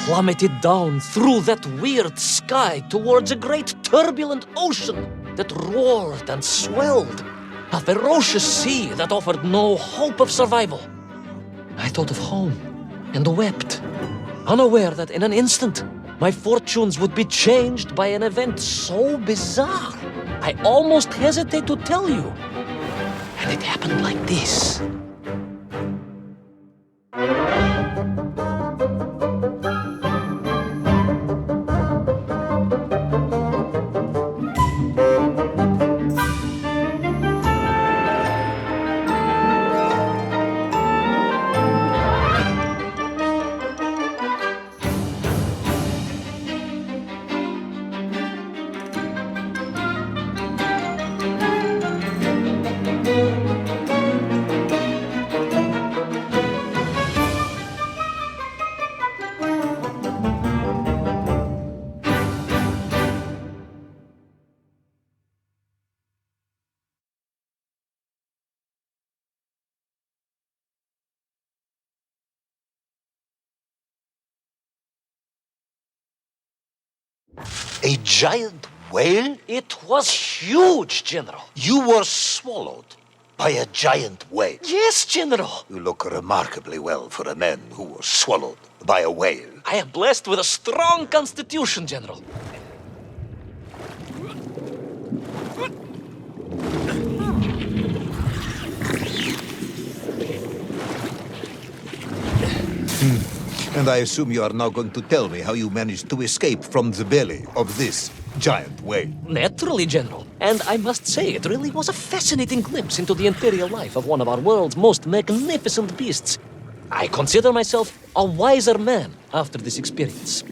plummeted down through that weird sky towards a great turbulent ocean that roared and swelled, a ferocious sea that offered no hope of survival. I thought of home and wept, unaware that in an instant my fortunes would be changed by an event so bizarre I almost hesitate to tell you. And it happened like this. A giant whale? It was huge, General. You were swallowed by a giant whale. Yes, General. You look remarkably well for a man who was swallowed by a whale. I am blessed with a strong constitution, General. And I assume you are now going to tell me how you managed to escape from the belly of this giant whale. Naturally, General. And I must say, it really was a fascinating glimpse into the interior life of one of our world's most magnificent beasts. I consider myself a wiser man after this experience.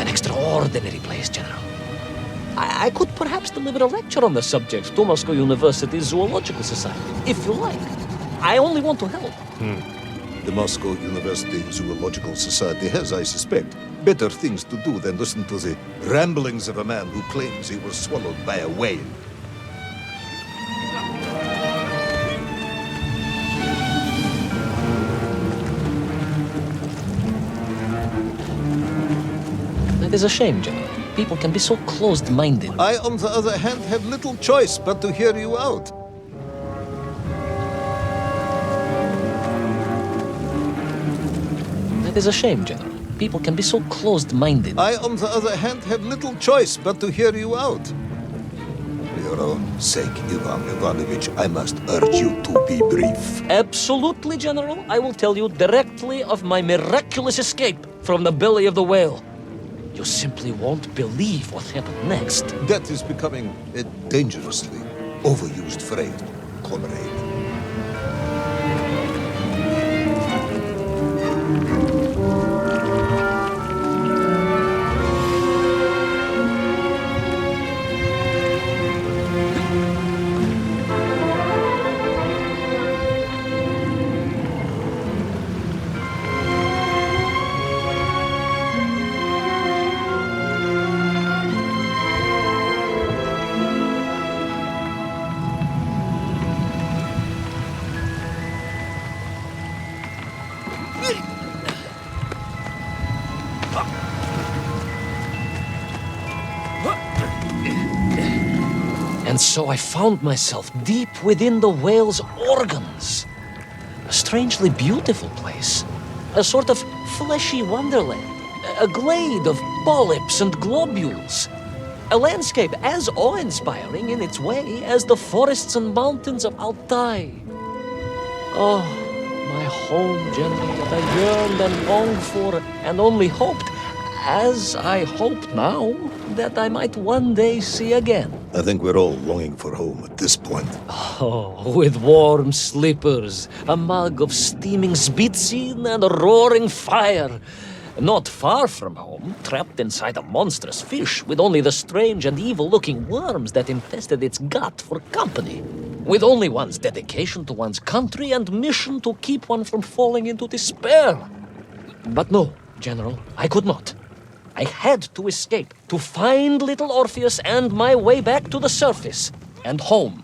Extraordinary place, General. I could perhaps deliver a lecture on the subject to Moscow University Zoological Society, if you like. I only want to help. The Moscow University Zoological Society has, I suspect, better things to do than listen to the ramblings of a man who claims he was swallowed by a whale. It is a shame, General. People can be so closed-minded. I, on the other hand, have little choice but to hear you out. That is a shame, General. People can be so closed-minded. I, on the other hand, have little choice but to hear you out. For your own sake, Ivan Ivanovich, I must urge you to be brief. Absolutely, General. I will tell you directly of my miraculous escape from the belly of the whale. You simply won't believe what happened next. That is becoming a dangerously overused phrase, comrade. And so I found myself deep within the whale's organs. A strangely beautiful place. A sort of fleshy wonderland. A glade of polyps and globules. A landscape as awe-inspiring in its way as the forests and mountains of Altai. Oh, my home, General, that I yearned and longed for and only hoped, as I hope now, that I might one day see again. I think we're all longing for home at this point. Oh, with warm slippers, a mug of steaming Spitsin and a roaring fire. Not far from home, trapped inside a monstrous fish with only the strange and evil-looking worms that infested its gut for company. With only one's dedication to one's country and mission to keep one from falling into despair. But no, General, I could not. I had to escape, to find little Orpheus and my way back to the surface and home.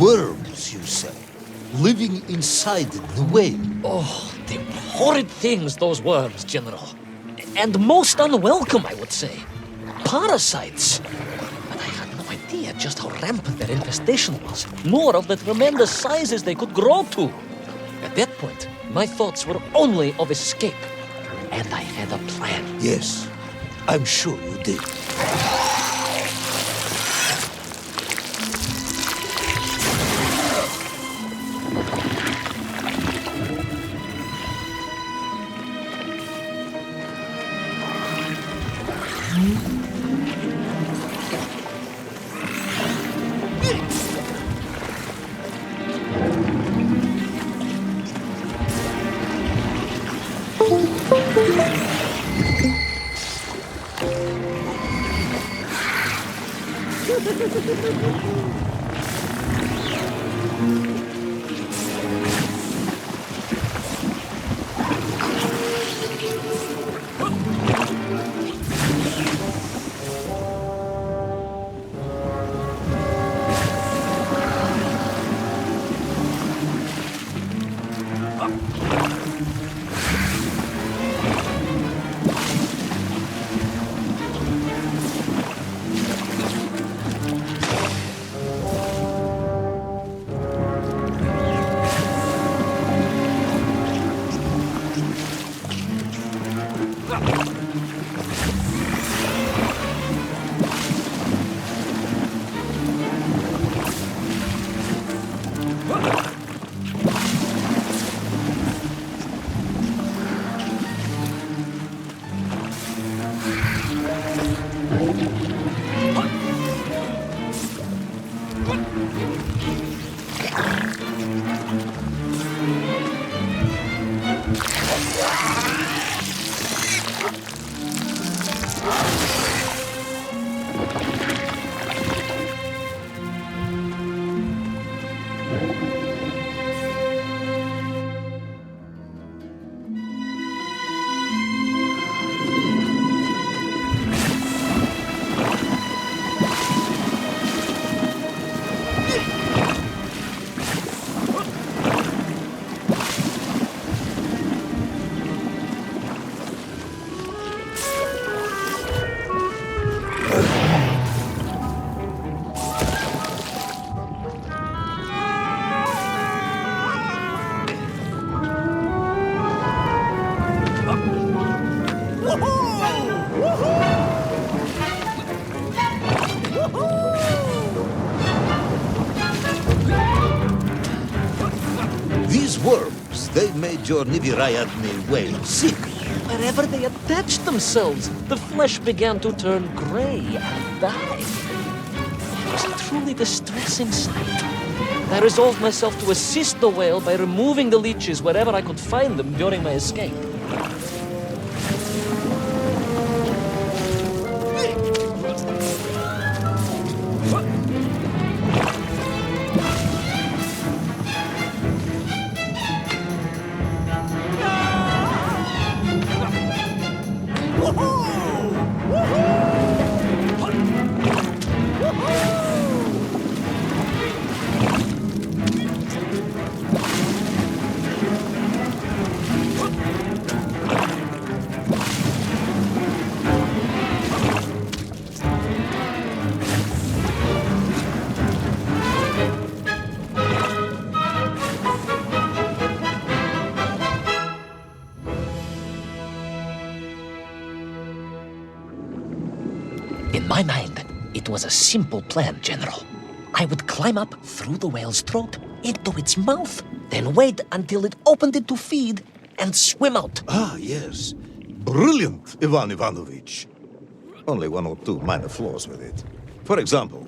Worms, you say, living inside the whale. Oh, they were horrid things, those worms, General. And most unwelcome, I would say. Parasites. But I had no idea just how rampant their infestation was, nor of the tremendous sizes they could grow to. At that point, my thoughts were only of escape. And I had a plan. Yes, I'm sure you did. These worms, they made your Nivirayadne whale sick. Wherever they attached themselves, the flesh began to turn gray and die. It was a truly distressing sight. I resolved myself to assist the whale by removing the leeches wherever I could find them during my escape. In my mind, it was a simple plan, General. I would climb up through the whale's throat into its mouth, then wait until it opened it to feed and swim out. Ah, yes. Brilliant, Ivan Ivanovich. Only one or two minor flaws with it. For example,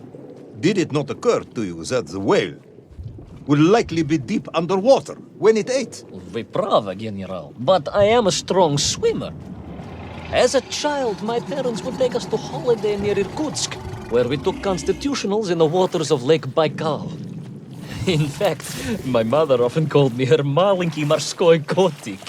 did it not occur to you that the whale will likely be deep underwater when it ate? Вы правы, General, but I am a strong swimmer. As a child, my parents would take us to holiday near Irkutsk, where we took constitutionals in the waters of Lake Baikal. In fact, my mother often called me her маленький морской котик.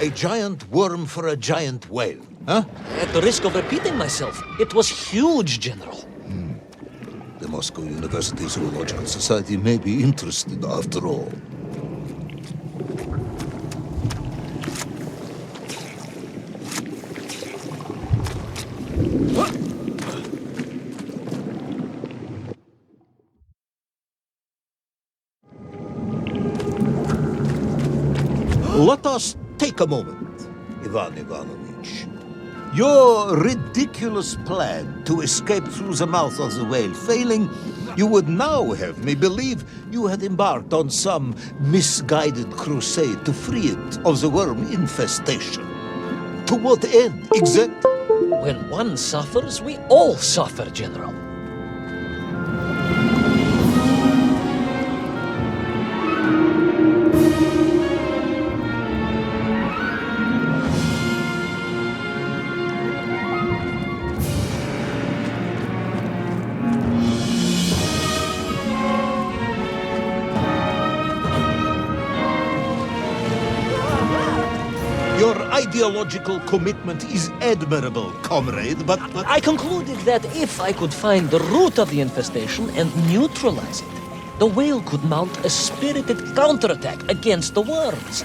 A giant worm for a giant whale, huh? At the risk of repeating myself, it was huge, General. The Moscow University Zoological Society may be interested after all. Let us take a moment, Ivan Ivanovich. Your ridiculous plan to escape through the mouth of the whale failing, you would now have me believe you had embarked on some misguided crusade to free it of the worm infestation. To what end, exactly? When one suffers, we all suffer, General. Your ideological commitment is admirable, comrade, but... I concluded that if I could find the root of the infestation and neutralize it, the whale could mount a spirited counterattack against the worms.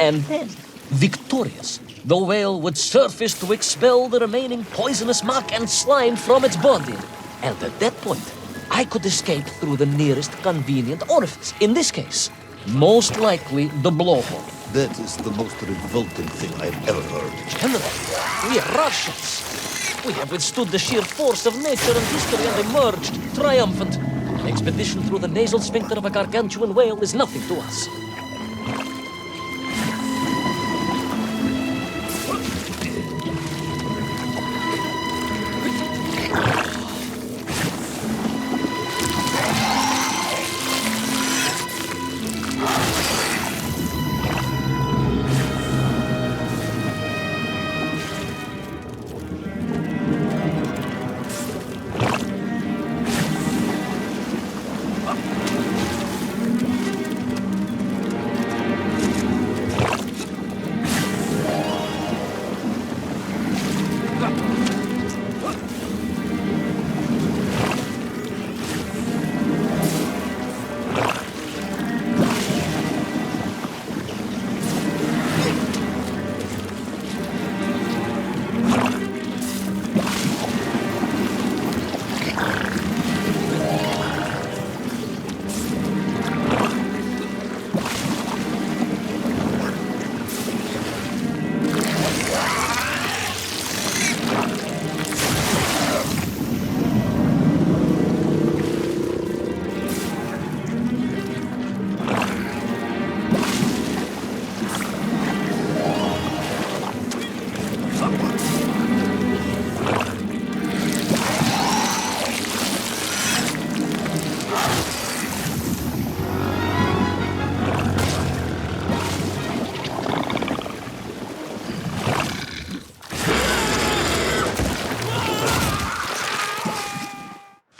And then, victorious, the whale would surface to expel the remaining poisonous muck and slime from its body. And at that point, I could escape through the nearest convenient orifice. In this case, most likely the blowhole. That is the most revolting thing I've ever heard. General, we are Russians. We have withstood the sheer force of nature and history and emerged triumphant. An expedition through the nasal sphincter of a gargantuan whale is nothing to us.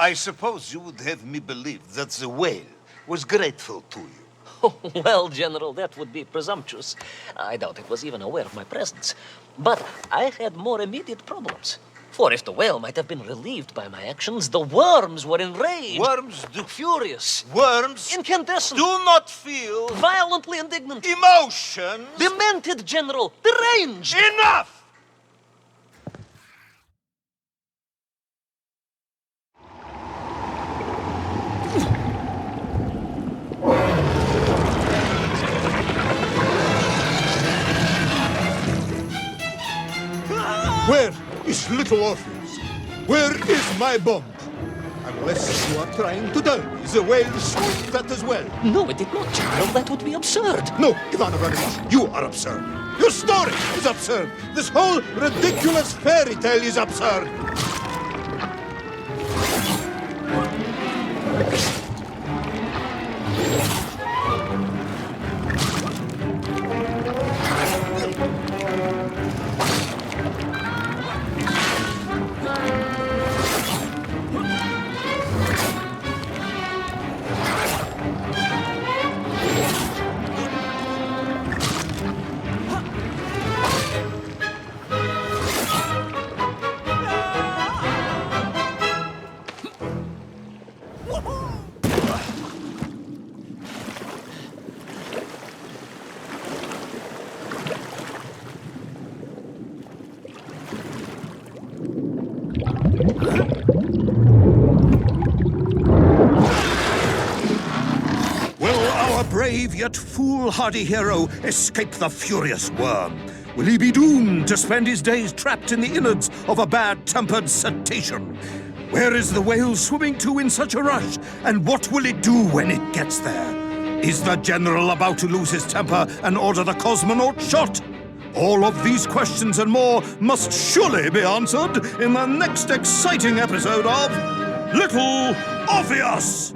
I suppose you would have me believe that the whale was grateful to you. Oh, well, General, that would be presumptuous. I doubt it was even aware of my presence. But I had more immediate problems. For if the whale might have been relieved by my actions, the worms were enraged. Worms do... Furious. Worms Incandescent. do not feel... Violently indignant. emotions. Demented, General. Deranged. Enough! Where is little Orpheus? Where is my bomb? Unless you are trying to tell me the whale swooped that as well. No, it did not, General. That would be absurd. No, Ivan Ivanovich, you are absurd. Your story is absurd. This whole ridiculous fairy tale is absurd. Brave yet foolhardy hero escape the furious worm? Will he be doomed to spend his days trapped in the innards of a bad-tempered cetacean? Where is the whale swimming to in such a rush, and what will it do when it gets there? Is the general about to lose his temper and order the cosmonaut shot? All of these questions and more must surely be answered in the next exciting episode of Little Orpheus!